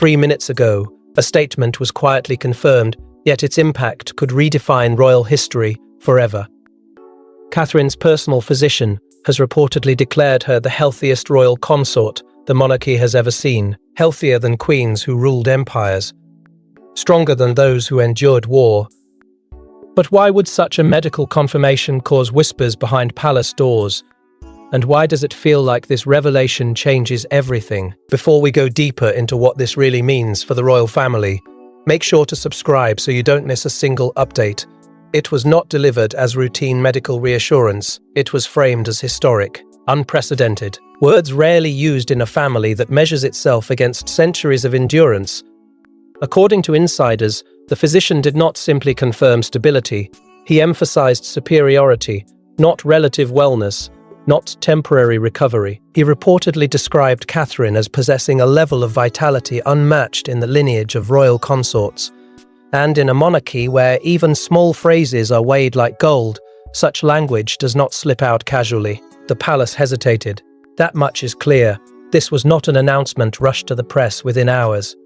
3 minutes ago, a statement was quietly confirmed, yet its impact could redefine royal history forever. Catherine's personal physician has reportedly declared her the healthiest royal consort the monarchy has ever seen, healthier than queens who ruled empires, stronger than those who endured war. But why would such a medical confirmation cause whispers behind palace doors? And why does it feel like this revelation changes everything? Before we go deeper into what this really means for the royal family, make sure to subscribe so you don't miss a single update. It was not delivered as routine medical reassurance. It was framed as historic, unprecedented. Words rarely used in a family that measures itself against centuries of endurance. According to insiders, the physician did not simply confirm stability. He emphasized superiority, not relative wellness, not temporary recovery. He reportedly described Catherine as possessing a level of vitality unmatched in the lineage of royal consorts. And in a monarchy where even small phrases are weighed like gold, such language does not slip out casually. The palace hesitated. That much is clear. This was not an announcement rushed to the press within hours.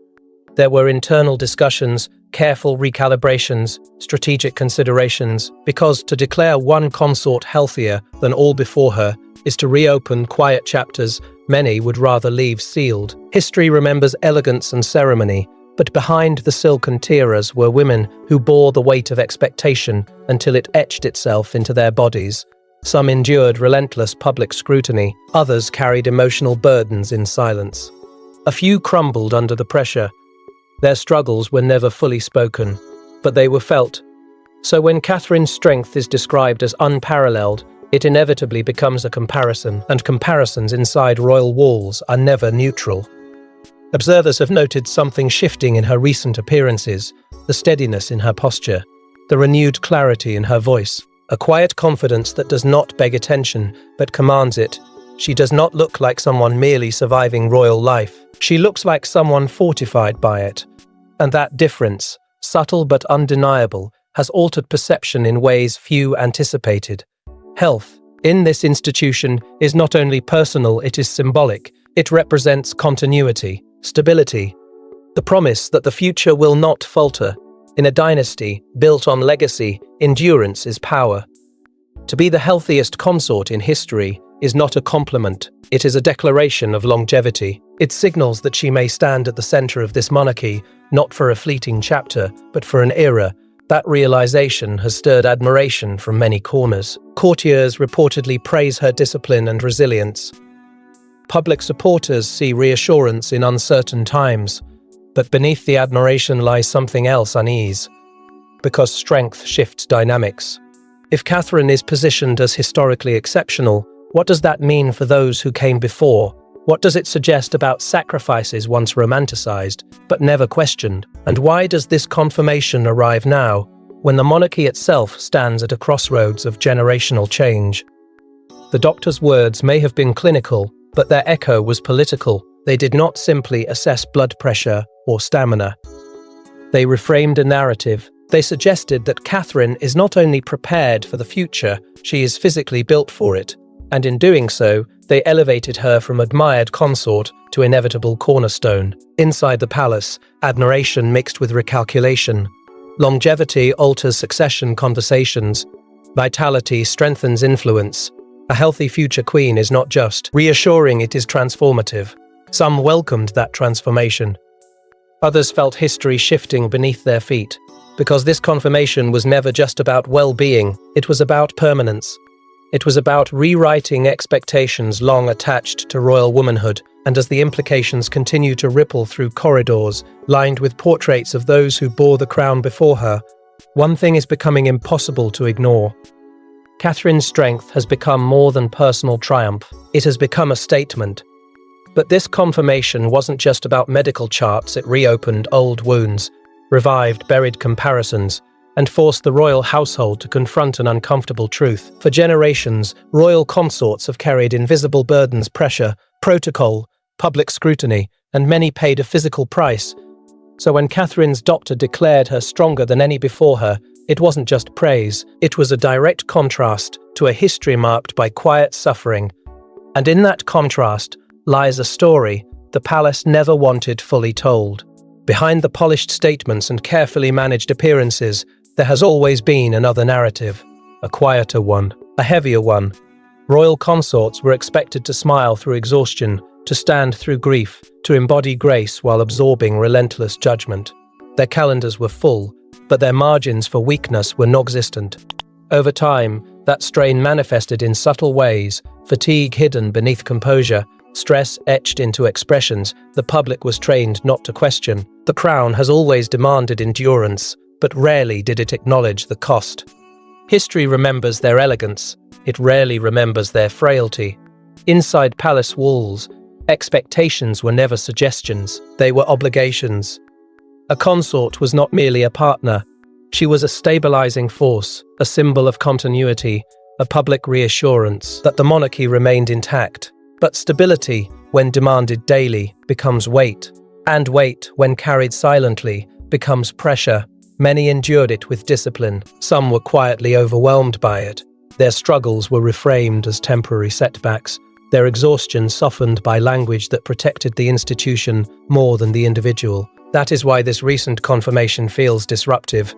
There were internal discussions, careful recalibrations, strategic considerations, because to declare one consort healthier than all before her is to reopen quiet chapters many would rather leave sealed. History remembers elegance and ceremony, but behind the silken tiaras were women who bore the weight of expectation until it etched itself into their bodies. Some endured relentless public scrutiny, others carried emotional burdens in silence. A few crumbled under the pressure. Their struggles were never fully spoken, but they were felt. So when Catherine's strength is described as unparalleled, it inevitably becomes a comparison, and comparisons inside royal walls are never neutral. Observers have noted something shifting in her recent appearances, the steadiness in her posture, the renewed clarity in her voice, a quiet confidence that does not beg attention, but commands it. She does not look like someone merely surviving royal life. She looks like someone fortified by it. And that difference, subtle but undeniable, has altered perception in ways few anticipated. Health, in this institution, is not only personal, it is symbolic. It represents continuity, stability, the promise that the future will not falter. In a dynasty built on legacy, endurance is power. To be the healthiest consort in history is not a compliment, it is a declaration of longevity. It signals that she may stand at the center of this monarchy, not for a fleeting chapter, but for an era. That realization has stirred admiration from many corners. Courtiers reportedly praise her discipline and resilience. Public supporters see reassurance in uncertain times, but beneath the admiration lies something else: unease. Because strength shifts dynamics. If Catherine is positioned as historically exceptional, what does that mean for those who came before? What does it suggest about sacrifices once romanticized, but never questioned? And why does this confirmation arrive now, when the monarchy itself stands at a crossroads of generational change? The doctor's words may have been clinical, but their echo was political. They did not simply assess blood pressure or stamina. They reframed a narrative. They suggested that Catherine is not only prepared for the future, she is physically built for it. And in doing so, they elevated her from admired consort to inevitable cornerstone. Inside the palace, admiration mixed with recalculation. Longevity alters succession conversations. Vitality strengthens influence. A healthy future queen is not just reassuring, it is transformative. Some welcomed that transformation. Others felt history shifting beneath their feet, because this confirmation was never just about well-being, it was about permanence. It was about rewriting expectations long attached to royal womanhood, and as the implications continue to ripple through corridors lined with portraits of those who bore the crown before her, one thing is becoming impossible to ignore. Catherine's strength has become more than personal triumph. It has become a statement. But this confirmation wasn't just about medical charts, it reopened old wounds, revived buried comparisons, and forced the royal household to confront an uncomfortable truth. For generations, royal consorts have carried invisible burdens, pressure, protocol, public scrutiny, and many paid a physical price. So when Catherine's doctor declared her stronger than any before her, it wasn't just praise, it was a direct contrast to a history marked by quiet suffering. And in that contrast lies a story the palace never wanted fully told. Behind the polished statements and carefully managed appearances, there has always been another narrative, a quieter one, a heavier one. Royal consorts were expected to smile through exhaustion, to stand through grief, to embody grace while absorbing relentless judgment. Their calendars were full, but their margins for weakness were non-existent. Over time, that strain manifested in subtle ways, fatigue hidden beneath composure, stress etched into expressions the public was trained not to question. The crown has always demanded endurance, but rarely did it acknowledge the cost. History remembers their elegance, it rarely remembers their frailty. Inside palace walls, expectations were never suggestions, they were obligations. A consort was not merely a partner, she was a stabilizing force, a symbol of continuity, a public reassurance that the monarchy remained intact. But stability, when demanded daily, becomes weight, and weight, when carried silently, becomes pressure. Many endured it with discipline, some were quietly overwhelmed by it. Their struggles were reframed as temporary setbacks, their exhaustion softened by language that protected the institution more than the individual. That is why this recent confirmation feels disruptive.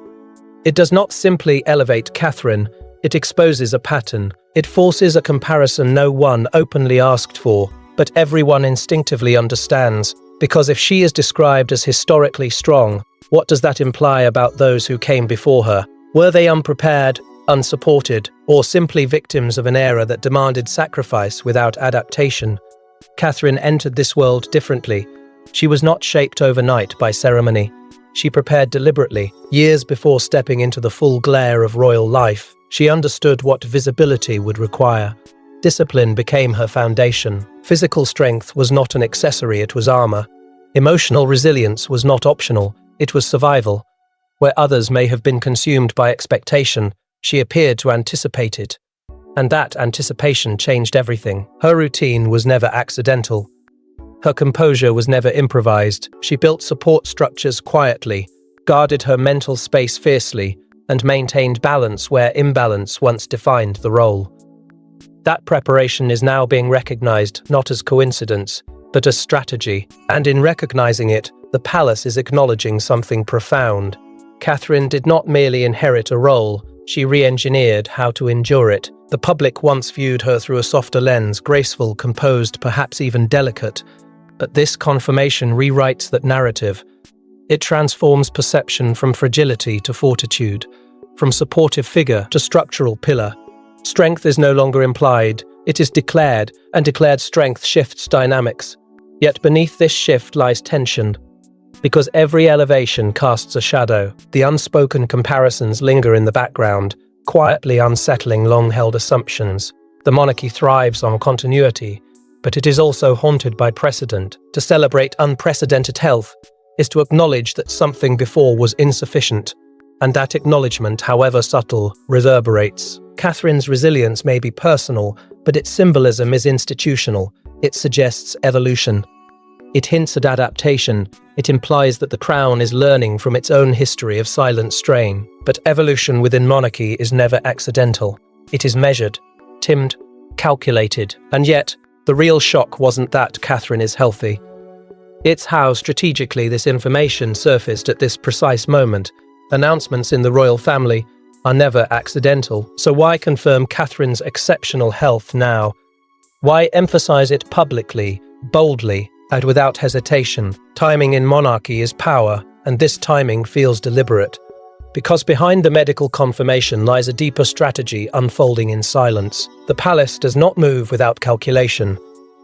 It does not simply elevate Catherine, it exposes a pattern. It forces a comparison no one openly asked for, but everyone instinctively understands. Because if she is described as historically strong, what does that imply about those who came before her? Were they unprepared, unsupported, or simply victims of an era that demanded sacrifice without adaptation? Catherine entered this world differently. She was not shaped overnight by ceremony. She prepared deliberately, years before stepping into the full glare of royal life. She understood what visibility would require. Discipline became her foundation. Physical strength was not an accessory, it was armor. Emotional resilience was not optional, it was survival. Where others may have been consumed by expectation, she appeared to anticipate it. And that anticipation changed everything. Her routine was never accidental. Her composure was never improvised. She built support structures quietly, guarded her mental space fiercely, and maintained balance where imbalance once defined the role. That preparation is now being recognized not as coincidence, but as strategy, and in recognizing it, the palace is acknowledging something profound. Catherine did not merely inherit a role, she re-engineered how to endure it. The public once viewed her through a softer lens, graceful, composed, perhaps even delicate. But this confirmation rewrites that narrative. It transforms perception from fragility to fortitude, from supportive figure to structural pillar. Strength is no longer implied, it is declared, and declared strength shifts dynamics. Yet beneath this shift lies tension. Because every elevation casts a shadow, the unspoken comparisons linger in the background, quietly unsettling long-held assumptions. The monarchy thrives on continuity, but it is also haunted by precedent. To celebrate unprecedented health is to acknowledge that something before was insufficient, and that acknowledgement, however subtle, reverberates. Catherine's resilience may be personal, but its symbolism is institutional. It suggests evolution. It hints at adaptation. It implies that the crown is learning from its own history of silent strain. But evolution within monarchy is never accidental. It is measured, timed, calculated. And yet, the real shock wasn't that Catherine is healthy. It's how strategically this information surfaced at this precise moment. Announcements in the royal family are never accidental. So why confirm Catherine's exceptional health now? Why emphasize it publicly, boldly, and without hesitation? Timing in monarchy is power, and this timing feels deliberate. Because behind the medical confirmation lies a deeper strategy unfolding in silence. The palace does not move without calculation.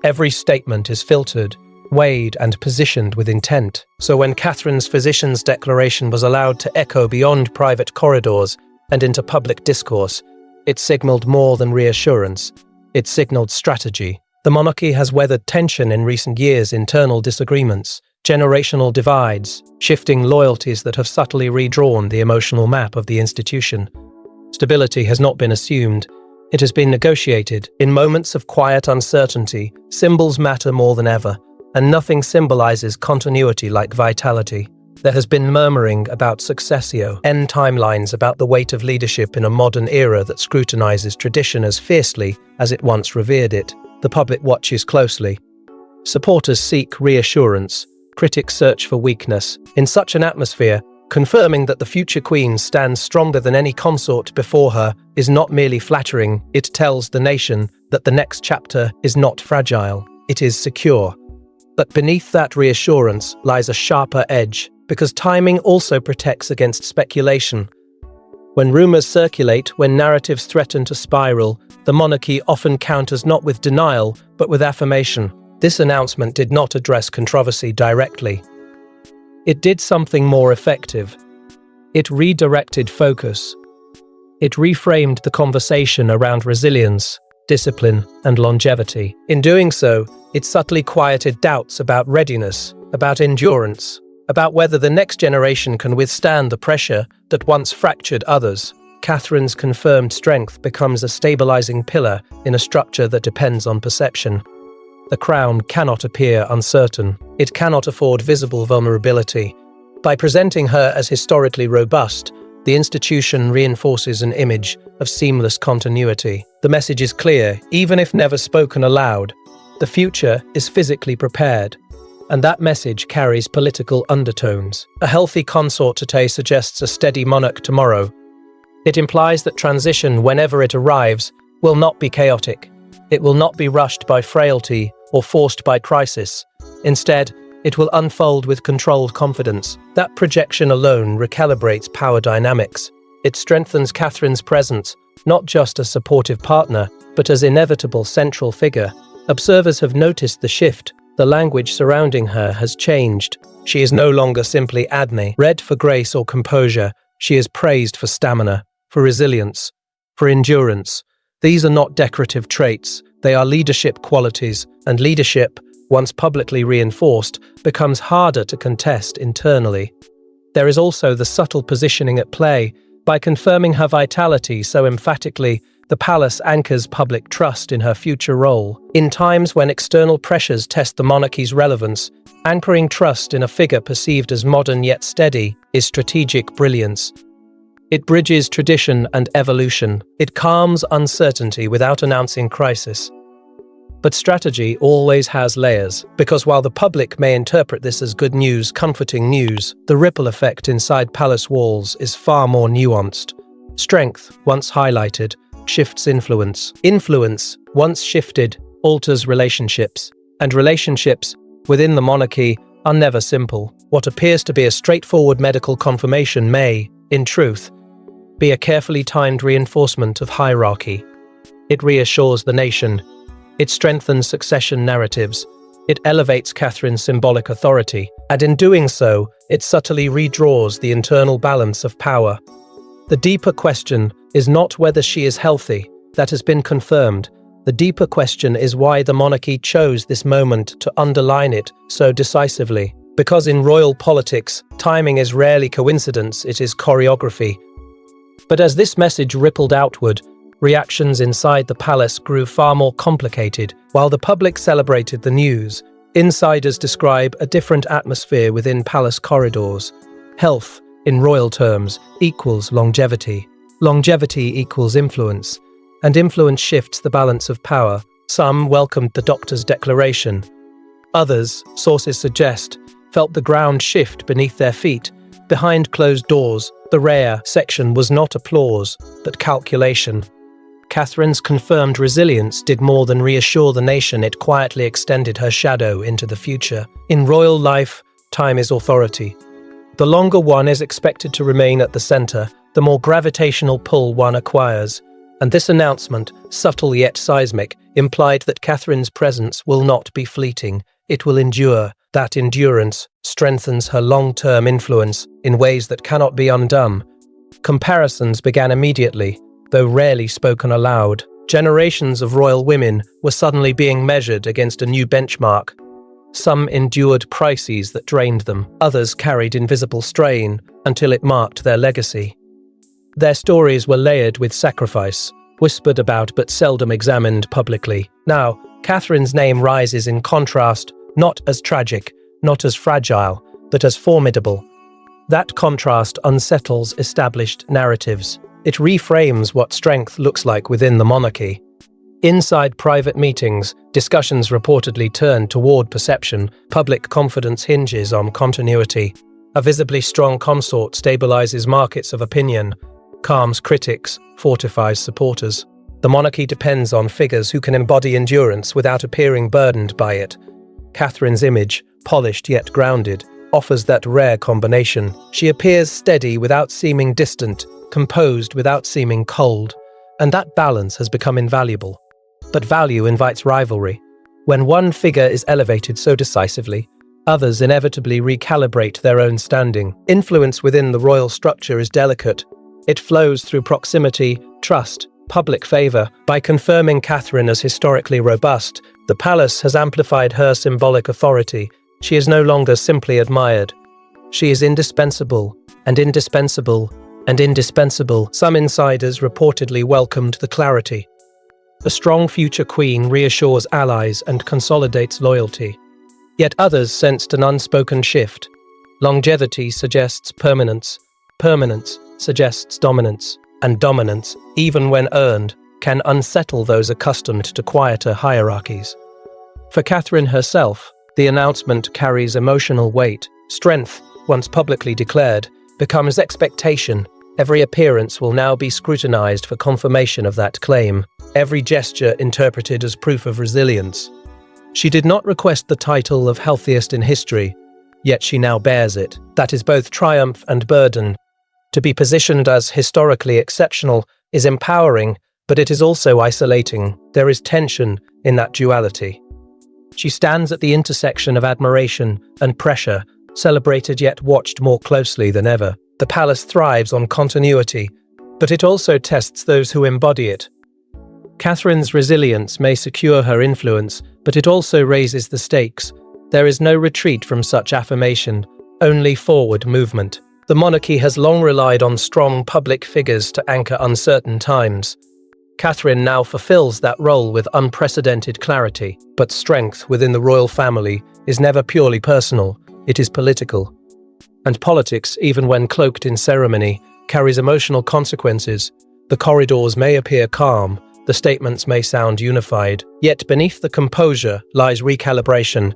Every statement is filtered, weighed and positioned with intent. So when Catherine's physician's declaration was allowed to echo beyond private corridors and into public discourse, it signaled more than reassurance. It signaled strategy. The monarchy has weathered tension in recent years, internal disagreements, generational divides, shifting loyalties that have subtly redrawn the emotional map of the institution. Stability has not been assumed. It has been negotiated. In moments of quiet uncertainty, symbols matter more than ever, and nothing symbolizes continuity like vitality. There has been murmuring about successio, end timelines about the weight of leadership in a modern era that scrutinizes tradition as fiercely as it once revered it. The public watches closely. Supporters seek reassurance, Critics search for weakness. In such an atmosphere, confirming that the future queen stands stronger than any consort before her is not merely flattering, it tells the nation that the next chapter is not fragile, it is secure. But beneath that reassurance lies a sharper edge, because timing also protects against speculation. When rumors circulate, when narratives threaten to spiral, the monarchy often counters not with denial, but with affirmation. This announcement did not address controversy directly. It did something more effective. It redirected focus. It reframed the conversation around resilience, discipline, and longevity. In doing so, it subtly quieted doubts about readiness, about endurance, about whether the next generation can withstand the pressure that once fractured others. Catherine's confirmed strength becomes a stabilizing pillar in a structure that depends on perception. The crown cannot appear uncertain. It cannot afford visible vulnerability. By presenting her as historically robust, the institution reinforces an image of seamless continuity. The message is clear, even if never spoken aloud. The future is physically prepared, and that message carries political undertones. A healthy consort today suggests a steady monarch tomorrow. It implies that transition, whenever it arrives, will not be chaotic. It will not be rushed by frailty or forced by crisis. Instead, it will unfold with controlled confidence. That projection alone recalibrates power dynamics. It strengthens Catherine's presence, not just as supportive partner, but as inevitable central figure. Observers have noticed the shift. The language surrounding her has changed. She is no longer simply Adne, read for grace or composure. She is praised for stamina, for resilience, for endurance. These are not decorative traits. They are leadership qualities, and leadership, once publicly reinforced, becomes harder to contest internally. There is also the subtle positioning at play. By confirming her vitality so emphatically, the palace anchors public trust in her future role. In times when external pressures test the monarchy's relevance, anchoring trust in a figure perceived as modern yet steady is strategic brilliance. It bridges tradition and evolution. It calms uncertainty without announcing crisis. But strategy always has layers, because while the public may interpret this as good news, comforting news, the ripple effect inside palace walls is far more nuanced. Strength, once highlighted, shifts influence. Influence, once shifted, alters relationships. And relationships, within the monarchy, are never simple. What appears to be a straightforward medical confirmation may, in truth, be a carefully timed reinforcement of hierarchy. It reassures the nation. It strengthens succession narratives. It elevates Catherine's symbolic authority, and in doing so, it subtly redraws the internal balance of power. The deeper question is not whether she is healthy. That has been confirmed. The deeper question is why the monarchy chose this moment to underline it so decisively. Because in royal politics, timing is rarely coincidence, it is choreography. But as this message rippled outward, reactions inside the palace grew far more complicated. While the public celebrated the news, insiders describe a different atmosphere within palace corridors. Health, in royal terms, equals longevity. Longevity equals influence, and influence shifts the balance of power. Some welcomed the doctor's declaration. Others, sources suggest, felt the ground shift beneath their feet. Behind closed doors, the rare section was not applause, but calculation. Catherine's confirmed resilience did more than reassure the nation, it quietly extended her shadow into the future. In royal life, time is authority. The longer one is expected to remain at the center, the more gravitational pull one acquires. And this announcement, subtle yet seismic, implied that Catherine's presence will not be fleeting. It will endure. That endurance strengthens her long-term influence in ways that cannot be undone. Comparisons began immediately, though rarely spoken aloud. Generations of royal women were suddenly being measured against a new benchmark. Some endured crises that drained them. Others carried invisible strain until it marked their legacy. Their stories were layered with sacrifice, whispered about but seldom examined publicly. Now, Catherine's name rises in contrast, not as tragic, not as fragile, but as formidable. That contrast unsettles established narratives. It reframes what strength looks like within the monarchy. Inside private meetings, discussions reportedly turn toward perception. Public confidence hinges on continuity. A visibly strong consort stabilizes markets of opinion, calms critics, fortifies supporters. The monarchy depends on figures who can embody endurance without appearing burdened by it. Catherine's image, polished yet grounded, offers that rare combination. She appears steady without seeming distant, composed without seeming cold, and that balance has become invaluable. But value invites rivalry. When one figure is elevated so decisively, others inevitably recalibrate their own standing. Influence within the royal structure is delicate. It flows through proximity, trust, public favor. By confirming Catherine as historically robust, the palace has amplified her symbolic authority. She is no longer simply admired. She is indispensable, and indispensable, and indispensable. Some insiders reportedly welcomed the clarity. A strong future queen reassures allies and consolidates loyalty. Yet others sensed an unspoken shift. Longevity suggests permanence. Permanence suggests dominance. And dominance, even when earned, can unsettle those accustomed to quieter hierarchies. For Catherine herself, the announcement carries emotional weight. Strength, once publicly declared, becomes expectation. Every appearance will now be scrutinized for confirmation of that claim. Every gesture interpreted as proof of resilience. She did not request the title of healthiest in history, yet she now bears it. That is both triumph and burden. To be positioned as historically exceptional is empowering, but it is also isolating. There is tension in that duality. She stands at the intersection of admiration and pressure, celebrated yet watched more closely than ever. The palace thrives on continuity, but it also tests those who embody it. Catherine's resilience may secure her influence, but it also raises the stakes. There is no retreat from such affirmation, only forward movement. The monarchy has long relied on strong public figures to anchor uncertain times. Catherine now fulfills that role with unprecedented clarity, but strength within the royal family is never purely personal, it is political. And politics, even when cloaked in ceremony, carries emotional consequences. The corridors may appear calm, the statements may sound unified, yet beneath the composure lies recalibration.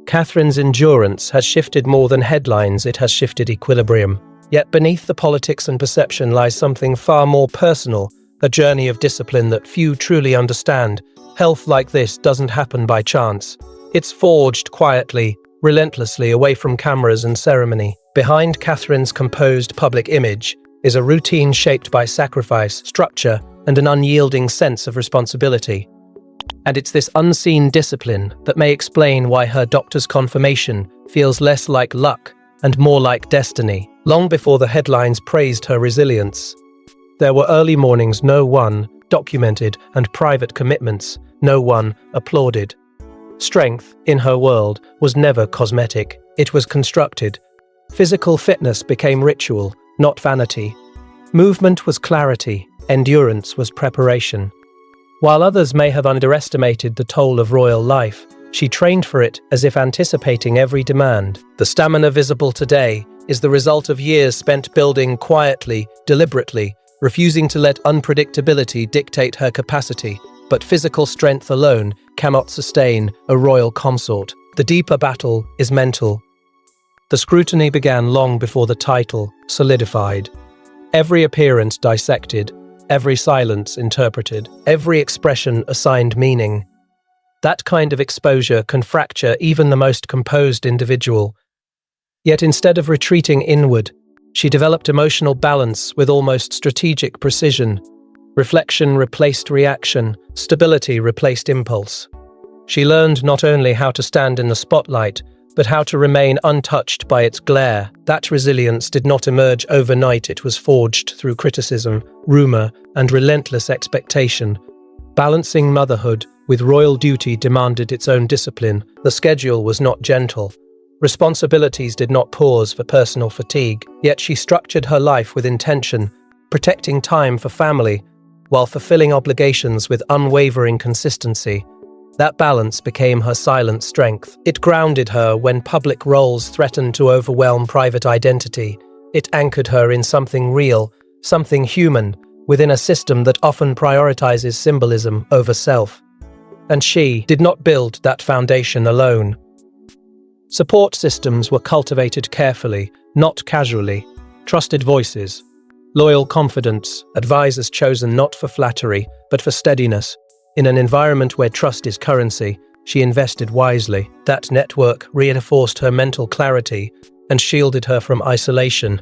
Catherine's endurance has shifted more than headlines, it has shifted equilibrium. Yet beneath the politics and perception lies something far more personal, a journey of discipline that few truly understand. Health like this doesn't happen by chance. It's forged quietly, relentlessly away from cameras and ceremony. Behind Catherine's composed public image is a routine shaped by sacrifice, structure, and an unyielding sense of responsibility. And it's this unseen discipline that may explain why her doctor's confirmation feels less like luck and more like destiny. Long before the headlines praised her resilience, there were early mornings no one documented and private commitments no one applauded. Strength, in her world, was never cosmetic, it was constructed. Physical fitness became ritual, not vanity. Movement was clarity, endurance was preparation. While others may have underestimated the toll of royal life, she trained for it as if anticipating every demand. The stamina visible today is the result of years spent building quietly, deliberately, refusing to let unpredictability dictate her capacity. But physical strength alone cannot sustain a royal consort. The deeper battle is mental. The scrutiny began long before the title solidified. Every appearance dissected, every silence interpreted, every expression assigned meaning. That kind of exposure can fracture even the most composed individual. Yet instead of retreating inward, she developed emotional balance with almost strategic precision. Reflection replaced reaction, stability replaced impulse. She learned not only how to stand in the spotlight, but how to remain untouched by its glare. That resilience did not emerge overnight, it was forged through criticism, rumor, and relentless expectation. Balancing motherhood with royal duty demanded its own discipline. The schedule was not gentle. Responsibilities did not pause for personal fatigue, yet she structured her life with intention, protecting time for family, while fulfilling obligations with unwavering consistency. That balance became her silent strength. It grounded her when public roles threatened to overwhelm private identity. It anchored her in something real, something human, within a system that often prioritizes symbolism over self. And she did not build that foundation alone. Support systems were cultivated carefully, not casually. Trusted voices, loyal confidants, advisors chosen not for flattery, but for steadiness. In an environment where trust is currency, she invested wisely. That network reinforced her mental clarity and shielded her from isolation.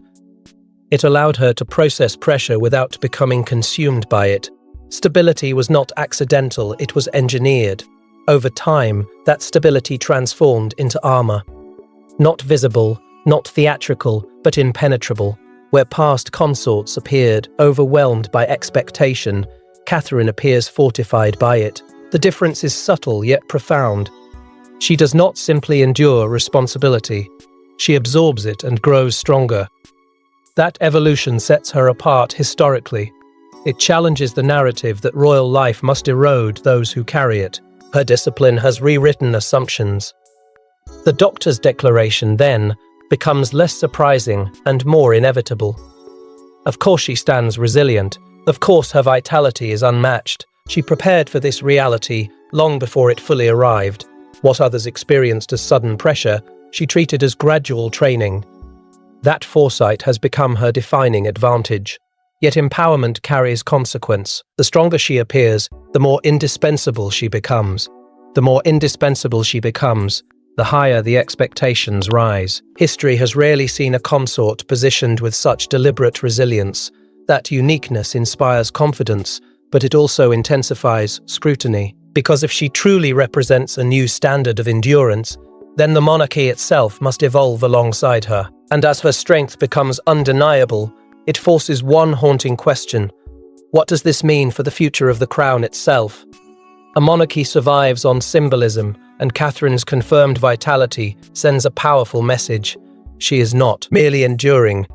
It allowed her to process pressure without becoming consumed by it. Stability was not accidental, it was engineered. Over time, that stability transformed into armor. Not visible, not theatrical, but impenetrable. Where past consorts appeared overwhelmed by expectation, Catherine appears fortified by it. The difference is subtle yet profound. She does not simply endure responsibility. She absorbs it and grows stronger. That evolution sets her apart historically. It challenges the narrative that royal life must erode those who carry it. Her discipline has rewritten assumptions. The doctor's declaration, then, becomes less surprising and more inevitable. Of course she stands resilient. Of course her vitality is unmatched. She prepared for this reality long before it fully arrived. What others experienced as sudden pressure, she treated as gradual training. That foresight has become her defining advantage. Yet empowerment carries consequence. The stronger she appears, the more indispensable she becomes. The more indispensable she becomes, the higher the expectations rise. History has rarely seen a consort positioned with such deliberate resilience. That uniqueness inspires confidence, but it also intensifies scrutiny. Because if she truly represents a new standard of endurance, then the monarchy itself must evolve alongside her. And as her strength becomes undeniable, it forces one haunting question. What does this mean for the future of the crown itself? A monarchy survives on symbolism, and Catherine's confirmed vitality sends a powerful message. She is not merely enduring,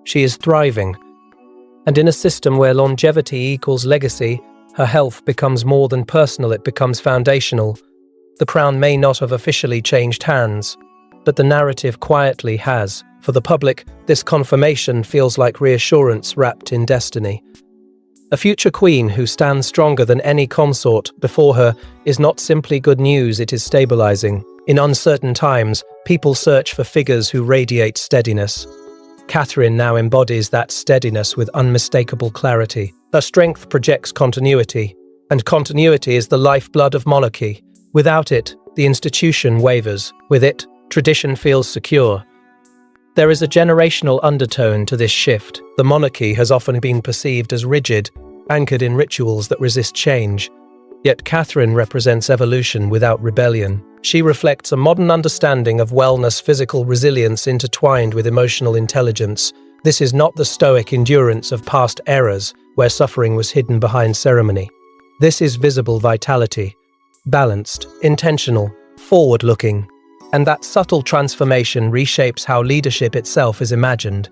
she is thriving. And in a system where longevity equals legacy, her health becomes more than personal, it becomes foundational. The crown may not have officially changed hands, but the narrative quietly has. For the public, this confirmation feels like reassurance wrapped in destiny. A future queen who stands stronger than any consort before her is not simply good news, it is stabilizing. In uncertain times, people search for figures who radiate steadiness. Catherine now embodies that steadiness with unmistakable clarity. Her strength projects continuity, and continuity is the lifeblood of monarchy. Without it, the institution wavers. With it, tradition feels secure. There is a generational undertone to this shift. The monarchy has often been perceived as rigid, anchored in rituals that resist change. Yet Catherine represents evolution without rebellion. She reflects a modern understanding of wellness, physical resilience intertwined with emotional intelligence. This is not the stoic endurance of past eras, where suffering was hidden behind ceremony. This is visible vitality, balanced, intentional, forward-looking. And that subtle transformation reshapes how leadership itself is imagined.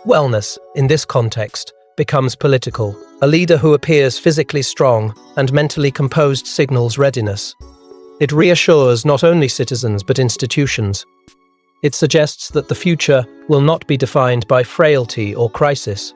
Wellness, in this context, becomes political. A leader who appears physically strong and mentally composed signals readiness. It reassures not only citizens but institutions. It suggests that the future will not be defined by frailty or crisis.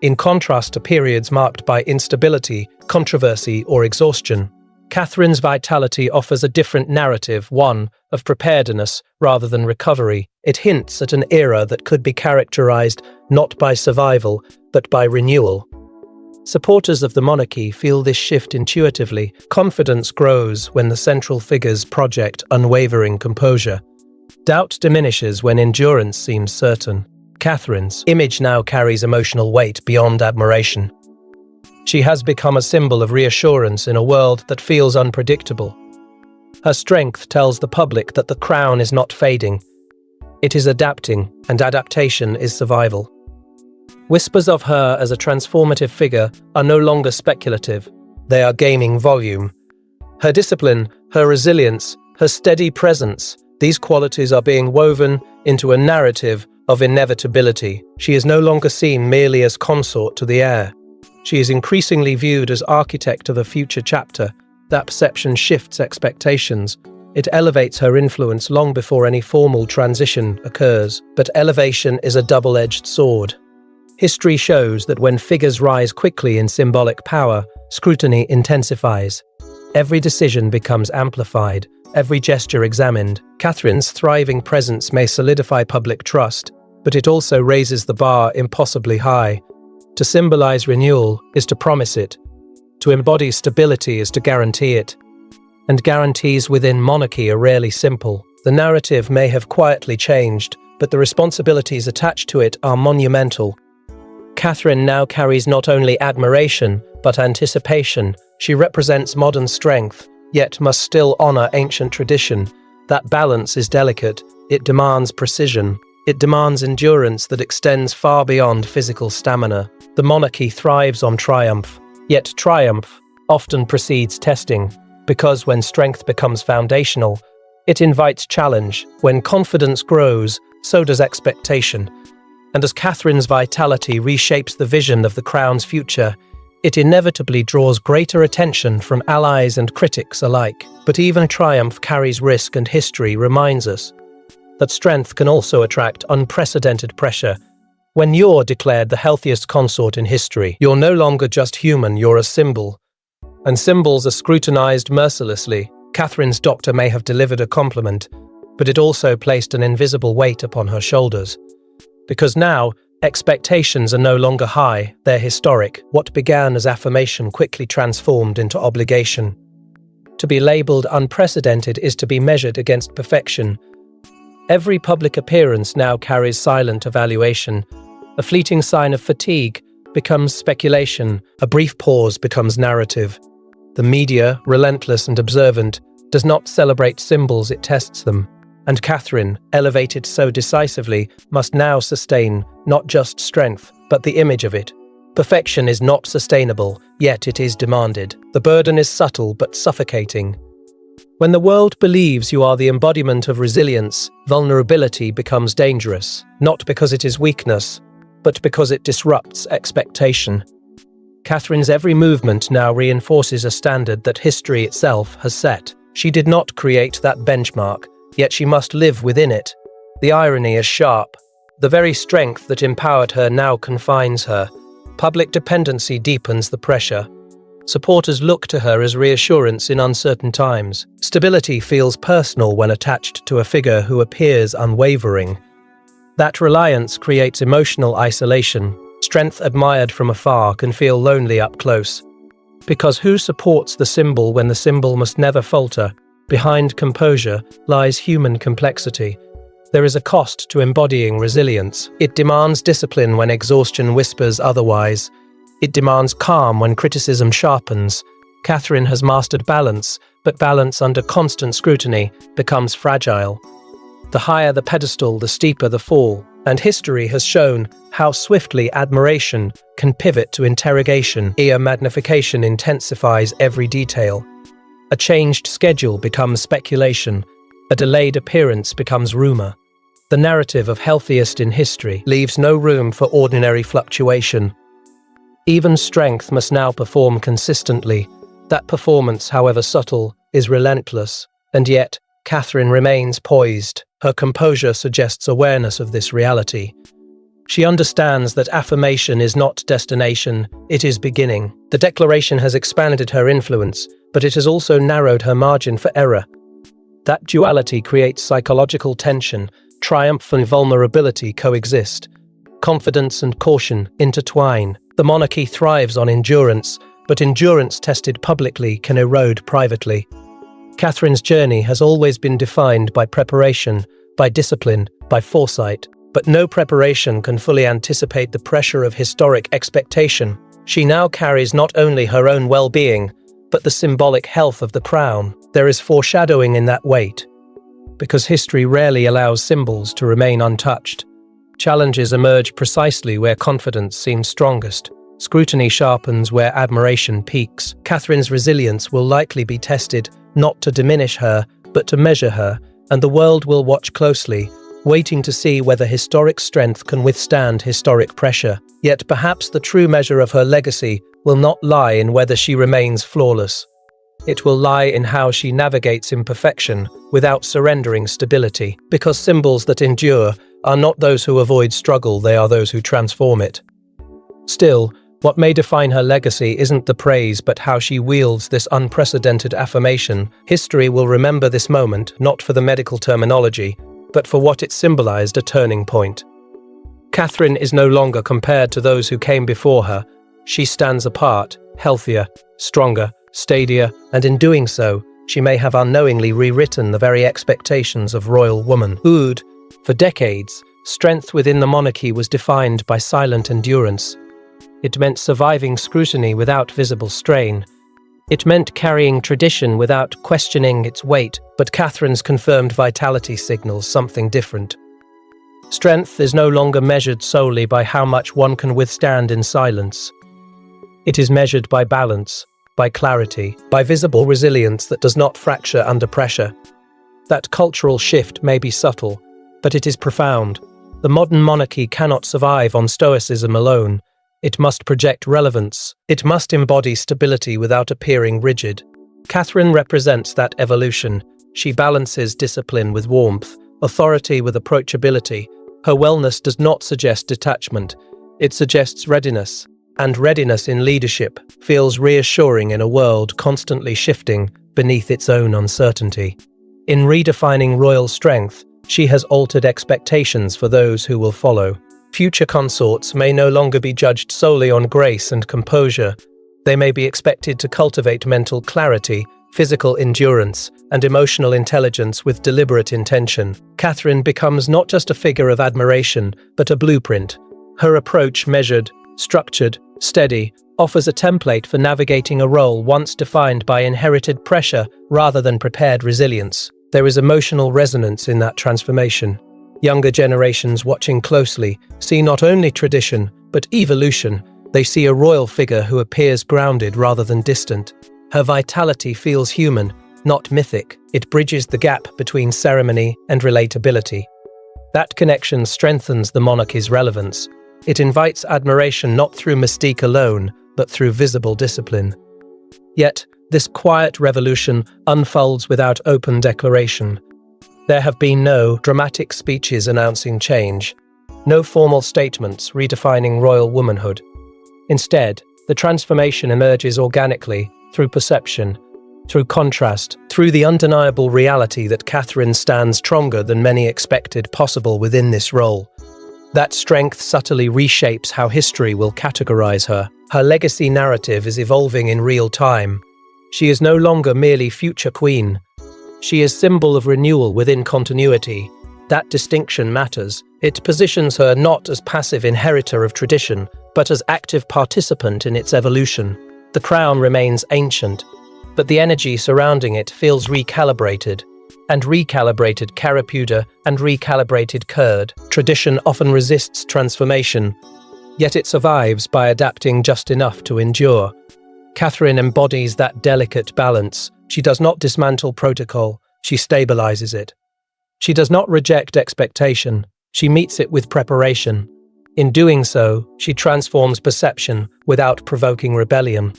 In contrast to periods marked by instability, controversy, or exhaustion, Catherine's vitality offers a different narrative, one of preparedness rather than recovery. It hints at an era that could be characterized not by survival, but by renewal. Supporters of the monarchy feel this shift intuitively. Confidence grows when the central figures project unwavering composure. Doubt diminishes when endurance seems certain. Catherine's image now carries emotional weight beyond admiration. She has become a symbol of reassurance in a world that feels unpredictable. Her strength tells the public that the crown is not fading. It is adapting, and adaptation is survival. Whispers of her as a transformative figure are no longer speculative. They are gaining volume. Her discipline, her resilience, her steady presence, these qualities are being woven into a narrative of inevitability. She is no longer seen merely as consort to the heir. She is increasingly viewed as architect of a future chapter. That perception shifts expectations. It elevates her influence long before any formal transition occurs. But elevation is a double-edged sword. History shows that when figures rise quickly in symbolic power, scrutiny intensifies. Every decision becomes amplified, every gesture examined. Catherine's thriving presence may solidify public trust, but it also raises the bar impossibly high. To symbolize renewal is to promise it. To embody stability is to guarantee it. And guarantees within monarchy are rarely simple. The narrative may have quietly changed, but the responsibilities attached to it are monumental. Catherine now carries not only admiration, but anticipation. She represents modern strength, yet must still honor ancient tradition. That balance is delicate. It demands precision. It demands endurance that extends far beyond physical stamina. The monarchy thrives on triumph, yet triumph often precedes testing, because when strength becomes foundational, it invites challenge. When confidence grows, so does expectation. And as Catherine's vitality reshapes the vision of the crown's future, it inevitably draws greater attention from allies and critics alike. But even triumph carries risk, and history reminds us that strength can also attract unprecedented pressure. When you're declared the healthiest consort in history, you're no longer just human, you're a symbol. And symbols are scrutinized mercilessly. Catherine's doctor may have delivered a compliment, but it also placed an invisible weight upon her shoulders. Because now, expectations are no longer high, they're historic. What began as affirmation quickly transformed into obligation. To be labeled unprecedented is to be measured against perfection. Every public appearance now carries silent evaluation. A fleeting sign of fatigue becomes speculation. A brief pause becomes narrative. The media, relentless and observant, does not celebrate symbols, it tests them. And Catherine, elevated so decisively, must now sustain not just strength, but the image of it. Perfection is not sustainable, yet it is demanded. The burden is subtle but suffocating. When the world believes you are the embodiment of resilience, vulnerability becomes dangerous, not because it is weakness, but because it disrupts expectation. Catherine's every movement now reinforces a standard that history itself has set. She did not create that benchmark, yet she must live within it. The irony is sharp. The very strength that empowered her now confines her. Public dependency deepens the pressure. Supporters look to her as reassurance in uncertain times. Stability feels personal when attached to a figure who appears unwavering. That reliance creates emotional isolation. Strength admired from afar can feel lonely up close. Because who supports the symbol when the symbol must never falter? Behind composure lies human complexity. There is a cost to embodying resilience. It demands discipline when exhaustion whispers otherwise. It demands calm when criticism sharpens. Catherine has mastered balance, but balance under constant scrutiny becomes fragile. The higher the pedestal, the steeper the fall. And history has shown how swiftly admiration can pivot to interrogation. Ear magnification intensifies every detail. A changed schedule becomes speculation. A delayed appearance becomes rumor. The narrative of healthiest in history leaves no room for ordinary fluctuation. Even strength must now perform consistently. That performance, however subtle, is relentless. And yet, Catherine remains poised. Her composure suggests awareness of this reality. She understands that affirmation is not destination, it is beginning. The declaration has expanded her influence, but it has also narrowed her margin for error. That duality creates psychological tension. Triumph and vulnerability coexist. Confidence and caution intertwine. The monarchy thrives on endurance, but endurance tested publicly can erode privately. Catherine's journey has always been defined by preparation, by discipline, by foresight. But no preparation can fully anticipate the pressure of historic expectation. She now carries not only her own well-being, but the symbolic health of the crown. There is foreshadowing in that weight. Because history rarely allows symbols to remain untouched. Challenges emerge precisely where confidence seems strongest. Scrutiny sharpens where admiration peaks. Catherine's resilience will likely be tested, not to diminish her, but to measure her, and the world will watch closely, waiting to see whether historic strength can withstand historic pressure. Yet perhaps the true measure of her legacy will not lie in whether she remains flawless. It will lie in how she navigates imperfection without surrendering stability, because symbols that endure are not those who avoid struggle, they are those who transform it. Still, what may define her legacy isn't the praise but how she wields this unprecedented affirmation. History will remember this moment not for the medical terminology, but for what it symbolized: a turning point. Catherine is no longer compared to those who came before her. She stands apart, healthier, stronger, steadier, and in doing so, she may have unknowingly rewritten the very expectations of royal womanhood. For decades, strength within the monarchy was defined by silent endurance. It meant surviving scrutiny without visible strain. It meant carrying tradition without questioning its weight, but Catherine's confirmed vitality signals something different. Strength is no longer measured solely by how much one can withstand in silence. It is measured by balance, by clarity, by visible resilience that does not fracture under pressure. That cultural shift may be subtle, but it is profound. The modern monarchy cannot survive on stoicism alone. It must project relevance. It must embody stability without appearing rigid. Catherine represents that evolution. She balances discipline with warmth, authority with approachability. Her wellness does not suggest detachment. It suggests readiness. And readiness in leadership feels reassuring in a world constantly shifting beneath its own uncertainty. In redefining royal strength, she has altered expectations for those who will follow. Future consorts may no longer be judged solely on grace and composure. They may be expected to cultivate mental clarity, physical endurance, and emotional intelligence with deliberate intention. Catherine becomes not just a figure of admiration, but a blueprint. Her approach, measured, structured, steady, offers a template for navigating a role once defined by inherited pressure rather than prepared resilience. There is emotional resonance in that transformation. Younger generations watching closely see not only tradition, but evolution. They see a royal figure who appears grounded rather than distant. Her vitality feels human, not mythic. It bridges the gap between ceremony and relatability. That connection strengthens the monarchy's relevance. It invites admiration not through mystique alone, but through visible discipline. Yet, this quiet revolution unfolds without open declaration. There have been no dramatic speeches announcing change, no formal statements redefining royal womanhood. Instead, the transformation emerges organically, through perception, through contrast, through the undeniable reality that Catherine stands stronger than many expected possible within this role. That strength subtly reshapes how history will categorize her. Her legacy narrative is evolving in real time. She is no longer merely future queen. She is symbol of renewal within continuity. That distinction matters. It positions her not as passive inheritor of tradition, but as active participant in its evolution. The crown remains ancient, but the energy surrounding it feels recalibrated. And recalibrated caraputa and recalibrated curd. Tradition often resists transformation, yet it survives by adapting just enough to endure. Catherine embodies that delicate balance. She does not dismantle protocol, she stabilizes it. She does not reject expectation, she meets it with preparation. In doing so, she transforms perception without provoking rebellion.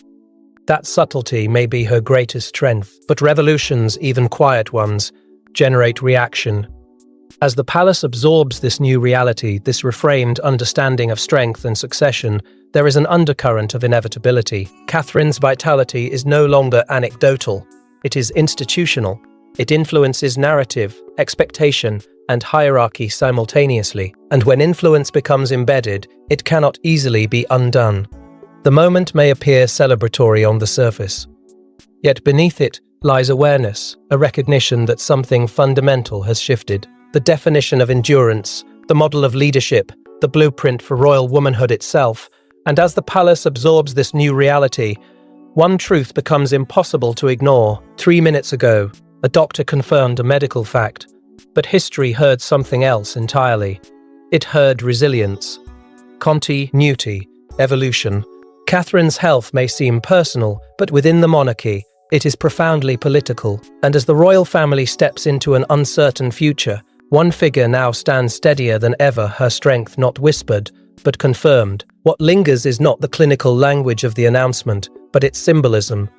That subtlety may be her greatest strength, but revolutions, even quiet ones, generate reaction. As the palace absorbs this new reality, this reframed understanding of strength and succession, there is an undercurrent of inevitability. Catherine's vitality is no longer anecdotal, it is institutional. It influences narrative, expectation, and hierarchy simultaneously. And when influence becomes embedded, it cannot easily be undone. The moment may appear celebratory on the surface, yet beneath it lies awareness, a recognition that something fundamental has shifted. The definition of endurance, the model of leadership, the blueprint for royal womanhood itself. And as the palace absorbs this new reality, one truth becomes impossible to ignore. 3 minutes ago, a doctor confirmed a medical fact, but history heard something else entirely. It heard resilience, continuity, evolution. Catherine's health may seem personal, but within the monarchy, it is profoundly political. And as the royal family steps into an uncertain future, one figure now stands steadier than ever, her strength not whispered, but confirmed. What lingers is not the clinical language of the announcement, but its symbolism.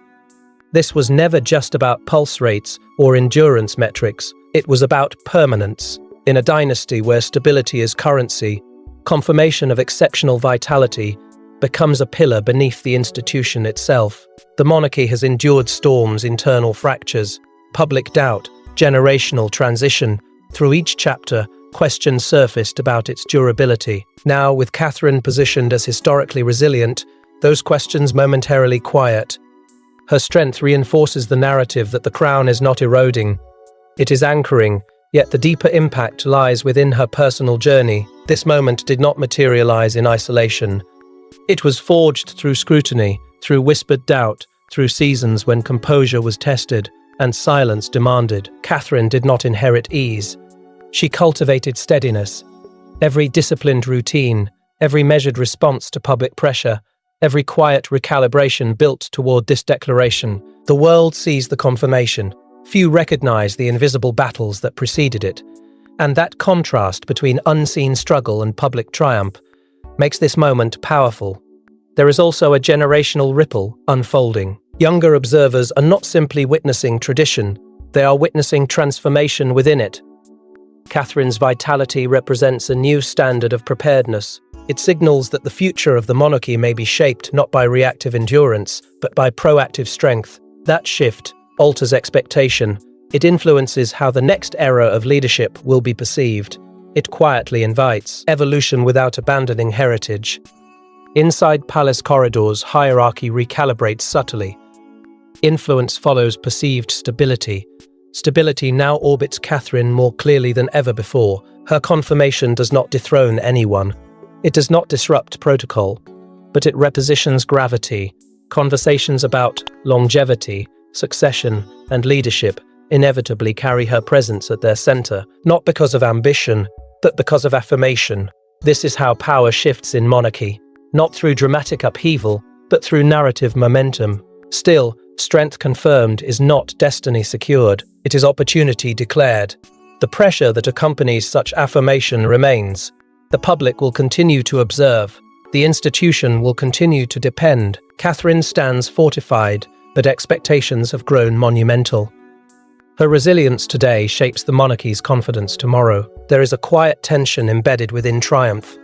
This was never just about pulse rates or endurance metrics. It was about permanence. In a dynasty where stability is currency, confirmation of exceptional vitality becomes a pillar beneath the institution itself. The monarchy has endured storms, internal fractures, public doubt, generational transition. Through each chapter, questions surfaced about its durability. Now, with Catherine positioned as historically resilient, those questions momentarily quiet. Her strength reinforces the narrative that the crown is not eroding. It is anchoring, yet the deeper impact lies within her personal journey. This moment did not materialize in isolation. It was forged through scrutiny, through whispered doubt, through seasons when composure was tested and silence demanded. Catherine did not inherit ease. She cultivated steadiness. Every disciplined routine, every measured response to public pressure, every quiet recalibration built toward this declaration. The world sees the confirmation. Few recognize the invisible battles that preceded it. And that contrast between unseen struggle and public triumph makes this moment powerful. There is also a generational ripple unfolding. Younger observers are not simply witnessing tradition, they are witnessing transformation within it. Catherine's vitality represents a new standard of preparedness. It signals that the future of the monarchy may be shaped not by reactive endurance, but by proactive strength. That shift alters expectation. It influences how the next era of leadership will be perceived. It quietly invites evolution without abandoning heritage. Inside palace corridors, hierarchy recalibrates subtly. Influence follows perceived stability. Stability now orbits Catherine more clearly than ever before. Her confirmation does not dethrone anyone. It does not disrupt protocol, but it repositions gravity. Conversations about longevity, succession, and leadership inevitably carry her presence at their center, not because of ambition, but because of affirmation. This is how power shifts in monarchy, not through dramatic upheaval, but through narrative momentum. Still, strength confirmed is not destiny secured, it is opportunity declared. The pressure that accompanies such affirmation remains. The public will continue to observe. The institution will continue to depend. Catherine stands fortified, but expectations have grown monumental. Her resilience today shapes the monarchy's confidence tomorrow. There is a quiet tension embedded within triumph.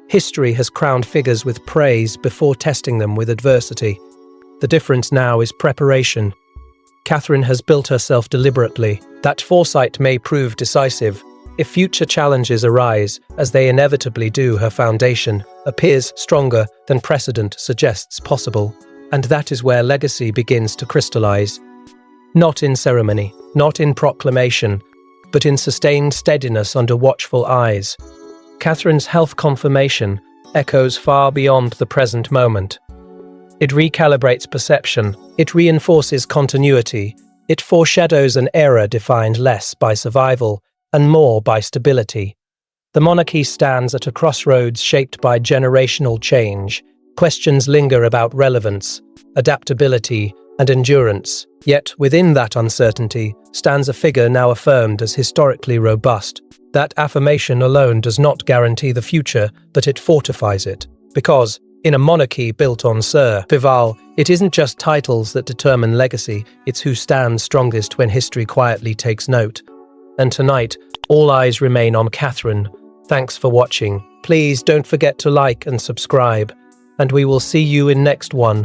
History has crowned figures with praise before testing them with adversity. The difference now is preparation. Catherine has built herself deliberately. That foresight may prove decisive. If future challenges arise, as they inevitably do, her foundation appears stronger than precedent suggests possible. And that is where legacy begins to crystallize. Not in ceremony, not in proclamation, but in sustained steadiness under watchful eyes. Catherine's health confirmation echoes far beyond the present moment. It recalibrates perception, it reinforces continuity, it foreshadows an era defined less by survival and more by stability. The monarchy stands at a crossroads shaped by generational change. Questions linger about relevance, adaptability, and endurance. Yet, within that uncertainty, stands a figure now affirmed as historically robust. That affirmation alone does not guarantee the future, but it fortifies it. Because, in a monarchy built on survival, it isn't just titles that determine legacy, it's who stands strongest when history quietly takes note. And tonight, all eyes remain on Catherine. Thanks for watching. Please don't forget to like and subscribe, and we will see you in next one.